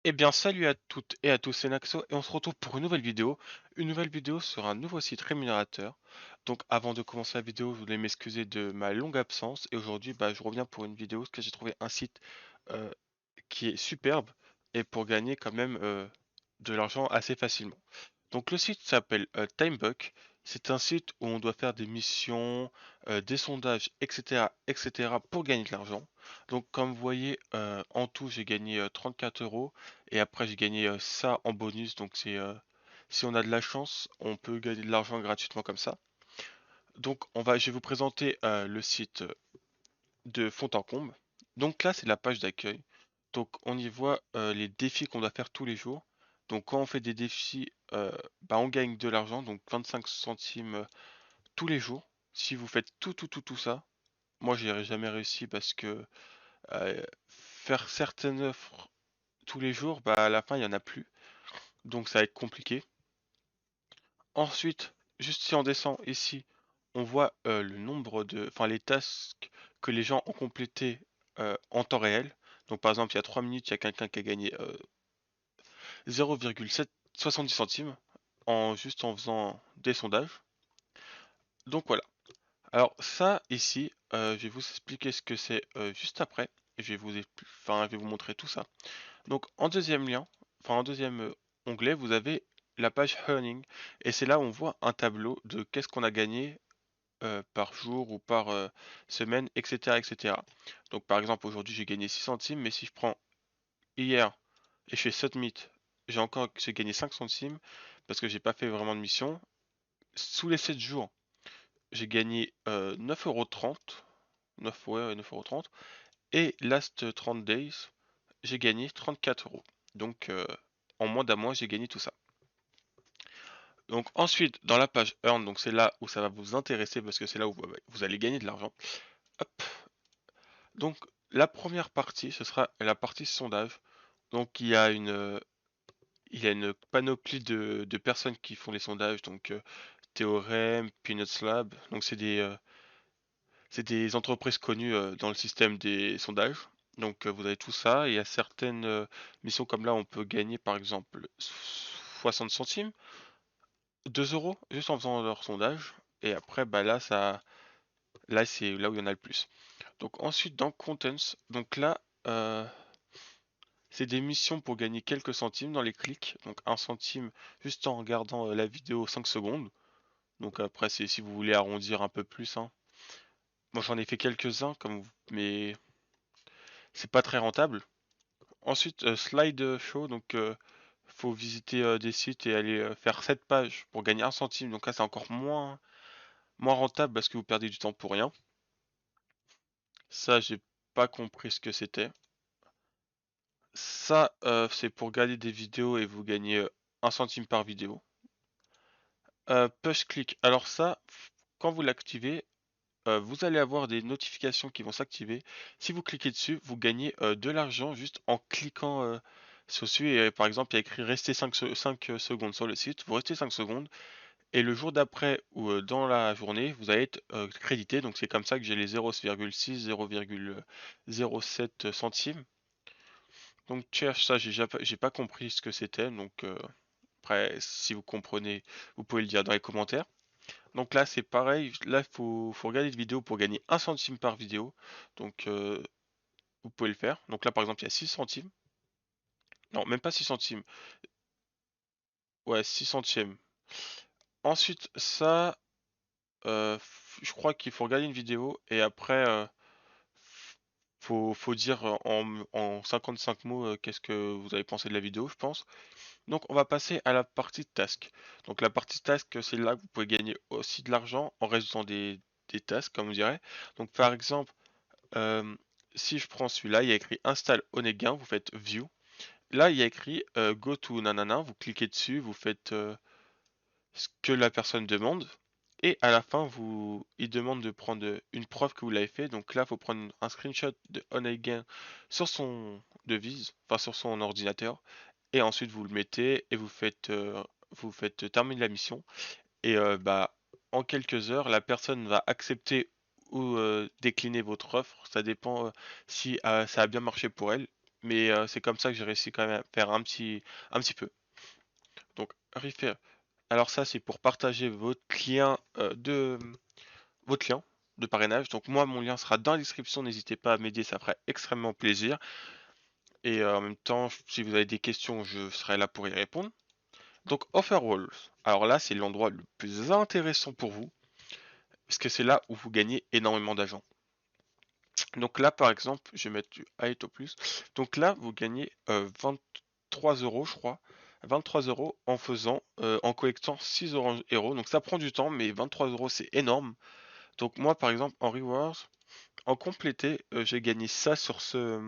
Eh bien, salut à toutes et à tous, c'est Naxo et on se retrouve pour une nouvelle vidéo sur un nouveau site rémunérateur. Donc, avant de commencer la vidéo, je voulais m'excuser de ma longue absence et aujourd'hui, je reviens pour une vidéo parce que j'ai trouvé un site euh, qui est superbe et pour gagner quand même de l'argent assez facilement. Donc le site s'appelle Timebuck. C'est un site où on doit faire des missions, des sondages, etc., etc. pour gagner de l'argent. Donc comme vous voyez, en tout j'ai gagné 34 euros et après j'ai gagné ça en bonus. Donc si on a de la chance, on peut gagner de l'argent gratuitement comme ça. Donc je vais vous présenter le site de fond en comble. Donc là c'est la page d'accueil. Donc on y voit les défis qu'on doit faire tous les jours. Donc quand on fait des défis, on gagne de l'argent, donc 25 centimes tous les jours. Si vous faites tout ça, moi j'ai jamais réussi parce que faire certaines offres tous les jours, à la fin il y en a plus. Donc ça va être compliqué. Ensuite, juste si on descend ici, on voit le nombre enfin les tasks que les gens ont complété en temps réel. Donc par exemple, il y a 3 minutes, il y a quelqu'un qui a gagné 0,70 centimes juste en faisant des sondages. Donc voilà. Alors ça ici, je vais vous expliquer ce que c'est juste après. Et je vais vous montrer tout ça. Donc en deuxième lien, en deuxième onglet, vous avez la page Earning. Et c'est là où on voit un tableau de qu'est-ce qu'on a gagné par jour ou par semaine, etc., etc. Donc par exemple aujourd'hui j'ai gagné 6 centimes, mais si je prends hier et je fais submit, j'ai gagné 5 centimes parce que j'ai pas fait vraiment de mission. Sous les 7 jours, j'ai gagné 9,30 €. 9, ouais, 9,30 €. Et last 30 days, j'ai gagné 34 euros. Donc en moins d'un mois, j'ai gagné tout ça. Donc ensuite, dans la page Earn, donc c'est là où ça va vous intéresser parce que c'est là où vous allez gagner de l'argent. Hop. Donc la première partie, ce sera la partie sondage. Donc il y a une panoplie de personnes qui font les sondages. Donc Théorème, Peanuts Lab. Donc c'est des entreprises connues dans le système des sondages. Donc vous avez tout ça. Et il y a certaines missions comme là, on peut gagner par exemple 60 centimes, 2 euros, juste en faisant leur sondage. Et après, là c'est là où il y en a le plus. Donc ensuite dans Contents, donc là, c'est des missions pour gagner quelques centimes dans les clics. Donc un centime juste en regardant la vidéo 5 secondes. Donc après, c'est si vous voulez arrondir un peu plus, hein. Moi j'en ai fait quelques-uns, mais c'est pas très rentable. Ensuite, Slide Show, donc faut visiter des sites et aller faire 7 pages pour gagner un centime. Donc là, c'est encore moins rentable parce que vous perdez du temps pour rien. Ça, j'ai pas compris ce que c'était. Ça, c'est pour regarder des vidéos et vous gagnez un centime par vidéo. Push Click. Alors ça, quand vous l'activez, vous allez avoir des notifications qui vont s'activer. Si vous cliquez dessus, vous gagnez de l'argent juste en cliquant dessus. Et par exemple, il y a écrit rester 5 secondes sur le site. Vous restez 5 secondes. Et le jour d'après ou dans la journée, vous allez être crédité. Donc c'est comme ça que j'ai les 0,6, 0,07 centimes. Donc cherche ça, j'ai pas compris ce que c'était. Donc après, si vous comprenez, vous pouvez le dire dans les commentaires. Donc là, c'est pareil. Là, faut regarder une vidéo pour gagner un centime par vidéo. Donc, vous pouvez le faire. Donc là, par exemple, il y a 6 centimes. Non, même pas 6 centimes. Ouais, 6 centièmes. Ensuite, ça, je crois qu'il faut regarder une vidéo et après, faut dire en 55 mots qu'est-ce que vous avez pensé de la vidéo, je pense. Donc, on va passer à la partie task. Donc, la partie task, c'est là que vous pouvez gagner aussi de l'argent en résultant des tasks, comme on dirait. Donc, par exemple, Euh, si je prends celui-là, il y a écrit Install Onegin, vous faites View. Là, il y a écrit Go to nanana, vous cliquez dessus, vous faites ce que la personne demande. Et à la fin, il demande de prendre une preuve que vous l'avez fait. Donc là, il faut prendre un screenshot de Onegin sur son devise, enfin sur son ordinateur. Et ensuite, vous le mettez et vous faites terminer la mission. Et en quelques heures, la personne va accepter ou décliner votre offre. Ça dépend si ça a bien marché pour elle. mais c'est comme ça que j'ai réussi quand même à faire un petit peu. Donc, refaire. Alors ça, c'est pour partager votre lien de parrainage. Donc moi, mon lien sera dans la description. N'hésitez pas à m'aider, ça ferait extrêmement plaisir. Et en même temps, si vous avez des questions, je serai là pour y répondre. Donc Offerwalls. Alors là, c'est l'endroit le plus intéressant pour vous, parce que c'est là où vous gagnez énormément d'argent. Donc là, par exemple, je vais mettre du height au plus. Donc là, vous gagnez 23 euros, je crois. 23 euros en collectant 6 euros. Donc ça prend du temps, mais 23 euros, c'est énorme. Donc moi, par exemple, en rewards, en complété, j'ai gagné ça sur ce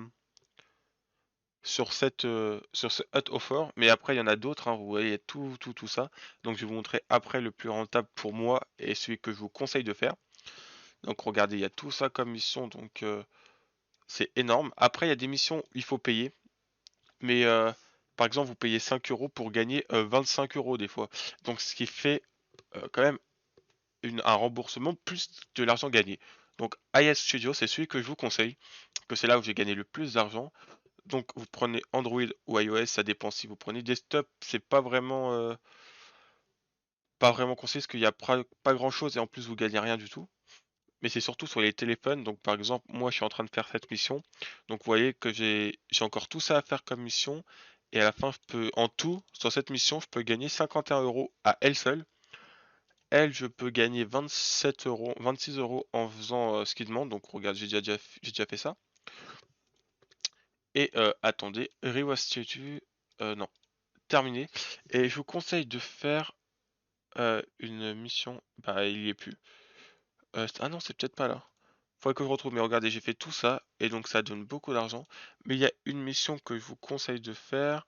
hot offer. Mais après, il y en a d'autres, hein, vous voyez, il y a tout ça. Donc je vais vous montrer après le plus rentable pour moi et celui que je vous conseille de faire. Donc regardez, il y a tout ça comme mission, donc c'est énorme. Après, il y a des missions où il faut payer. Mais par exemple, vous payez 5 euros pour gagner 25 euros des fois. Donc ce qui fait quand même un remboursement plus de l'argent gagné. Donc IS Studio, c'est celui que je vous conseille, que c'est là où j'ai gagné le plus d'argent. Donc vous prenez Android ou iOS, ça dépend si vous prenez desktop, c'est pas vraiment conseillé parce qu'il n'y a pas grand chose et en plus vous gagnez rien du tout. Mais c'est surtout sur les téléphones. Donc par exemple, moi je suis en train de faire cette mission. Donc vous voyez que j'ai encore tout ça à faire comme mission. Et à la fin, je peux, en tout, sur cette mission, je peux gagner 51 euros à elle seule. Elle, je peux gagner 27 euros, 26 euros en faisant ce qu'il demande. Donc regarde, j'ai déjà fait ça. Et attendez, Rewa Statue, non, terminé. Et je vous conseille de faire une mission. Bah, il y est plus. Ah non, c'est peut-être pas là. Faudrait que je retrouve, mais regardez, j'ai fait tout ça, et donc ça donne beaucoup d'argent. Mais il y a une mission que je vous conseille de faire,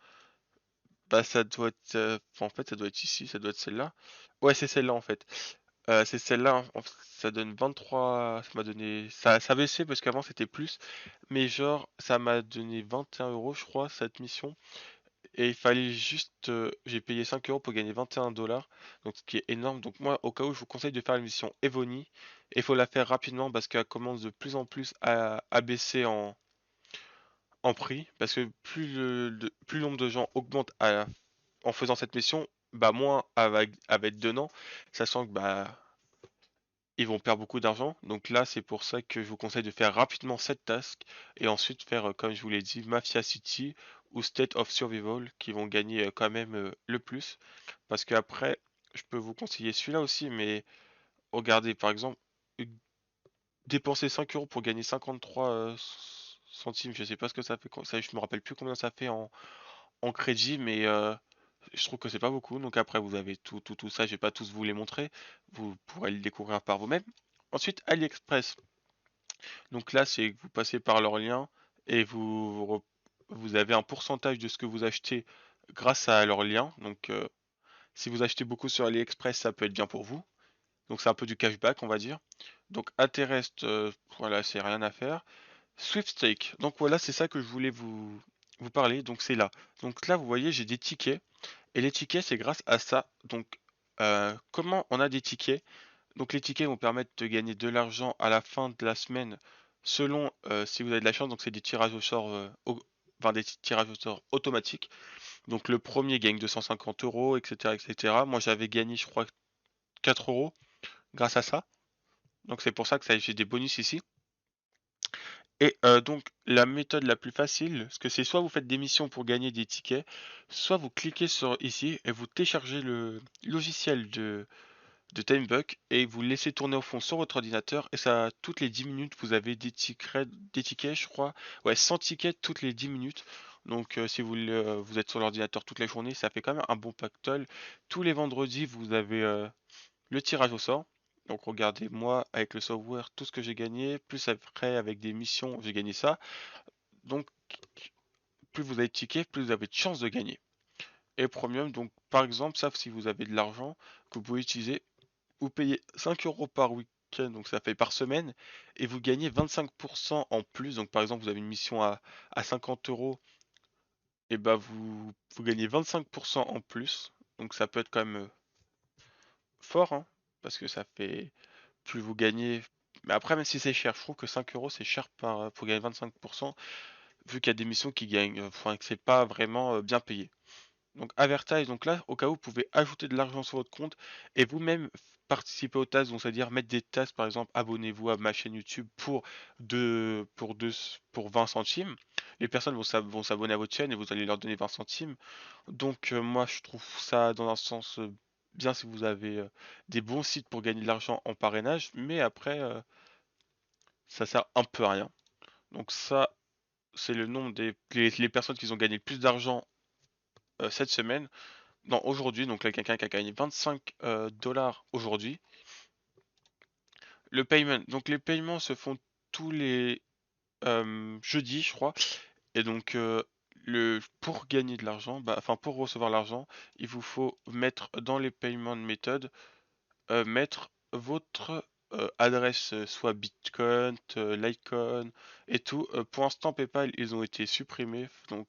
bah ça doit être... en fait, ça doit être ici, ça doit être celle-là. Ouais, c'est celle-là en fait. C'est celle-là, hein. En fait, ça donne 23... Ça m'a donné... Ça a baissé parce qu'avant c'était plus. Mais genre, ça m'a donné 21 euros, je crois, cette mission. Et il fallait juste... j'ai payé 5 euros pour gagner 21 dollars. Donc ce qui est énorme. Donc moi, au cas où, je vous conseille de faire la mission Evony. Et il faut la faire rapidement parce qu'elle commence de plus en plus à baisser en prix. Parce que plus le nombre de gens augmente en faisant cette mission, bah moins elle va être donnant. Sachant que bah ils vont perdre beaucoup d'argent. Donc là, c'est pour ça que je vous conseille de faire rapidement cette task. Et ensuite faire, comme je vous l'ai dit, Mafia City ou State of Survival qui vont gagner quand même le plus. Parce qu'après, je peux vous conseiller celui-là aussi, mais regardez, par exemple, dépenser 5 euros pour gagner 53 centimes, je sais pas ce que ça fait, ça, je me rappelle plus combien ça fait en crédit, mais je trouve que c'est pas beaucoup. Donc après, vous avez tout ça, je vais pas tous vous les montrer, vous pourrez le découvrir par vous-même. Ensuite, AliExpress. Donc là, c'est que vous passez par leur lien et vous avez un pourcentage de ce que vous achetez grâce à leur lien. Donc si vous achetez beaucoup sur AliExpress, ça peut être bien pour vous. Donc c'est un peu du cashback, on va dire. Donc Interest, voilà, c'est rien à faire. Sweepstake. Donc voilà, c'est ça que je voulais vous parler. Donc c'est là. Donc là, vous voyez, j'ai des tickets. Et les tickets, c'est grâce à ça. Donc comment on a des tickets? Donc les tickets vont permettre de gagner de l'argent à la fin de la semaine selon si vous avez de la chance. Donc c'est des tirages au sort, enfin des tirages au sort automatiques. Donc le premier gagne 250 euros, etc., etc. Moi j'avais gagné, je crois, 4 euros grâce à ça. Donc c'est pour ça que ça, j'ai des bonus ici. Et donc la méthode la plus facile, parce que c'est soit vous faites des missions pour gagner des tickets, soit vous cliquez sur ici et vous téléchargez le logiciel de TimeBuck et vous le laissez tourner au fond sur votre ordinateur et ça, toutes les 10 minutes, vous avez des tickets, je crois. Ouais, 100 tickets toutes les 10 minutes. Donc si vous êtes sur l'ordinateur toute la journée, ça fait quand même un bon pactole. Tous les vendredis, vous avez le tirage au sort. Donc regardez, moi, avec le software, tout ce que j'ai gagné, plus après avec des missions, j'ai gagné ça. Donc plus vous avez de tickets, plus vous avez de chances de gagner. Et Premium, donc par exemple, sauf si vous avez de l'argent que vous pouvez utiliser, vous payez 5 euros par week-end, donc ça fait par semaine, et vous gagnez 25% en plus. Donc par exemple, vous avez une mission à 50 euros, et bah vous gagnez 25% en plus. Donc ça peut être quand même fort, hein, parce que ça fait plus vous gagnez. Mais après, même si c'est cher, je trouve que 5 euros c'est cher pour gagner 25%. vu qu'il y a des missions qui gagnent, enfin que c'est pas vraiment bien payé. Donc Avertise, donc là, au cas où, vous pouvez ajouter de l'argent sur votre compte et vous-même participer aux tasks, donc c'est-à-dire mettre des tasks, par exemple, abonnez-vous à ma chaîne YouTube pour 20 centimes. Les personnes vont s'abonner à votre chaîne et vous allez leur donner 20 centimes. Donc moi, je trouve ça dans un sens bien si vous avez des bons sites pour gagner de l'argent en parrainage, mais après, ça sert un peu à rien. Donc ça, c'est le nombre les personnes qui ont gagné le plus d'argent cette semaine. Non, aujourd'hui, donc là, quelqu'un qui a gagné 25 dollars aujourd'hui. Le payment, donc les paiements se font tous les jeudis, je crois. Et donc, pour gagner de l'argent, enfin pour recevoir l'argent, il vous faut mettre dans les paiements de méthode, mettre votre adresse, soit Bitcoin, Litecoin et tout. Pour l'instant, PayPal, ils ont été supprimés. Donc,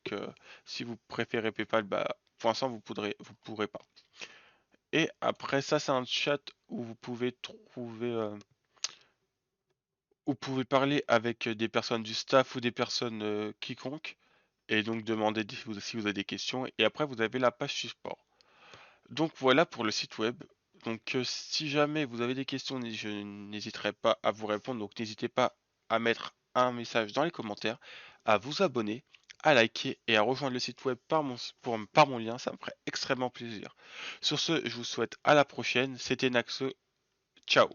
si vous préférez PayPal, pour l'instant, vous pourrez pas. Et après ça, c'est un chat où vous pouvez parler avec des personnes du staff ou des personnes quiconque, et donc demander si vous avez des questions. Et après, vous avez la page support. Donc voilà pour le site web. Donc si jamais vous avez des questions, je n'hésiterai pas à vous répondre. Donc n'hésitez pas à mettre un message dans les commentaires, à vous abonner, à liker et à rejoindre le site web par mon lien. Ça me ferait extrêmement plaisir. Sur ce, je vous souhaite à la prochaine. C'était Naxo. Ciao.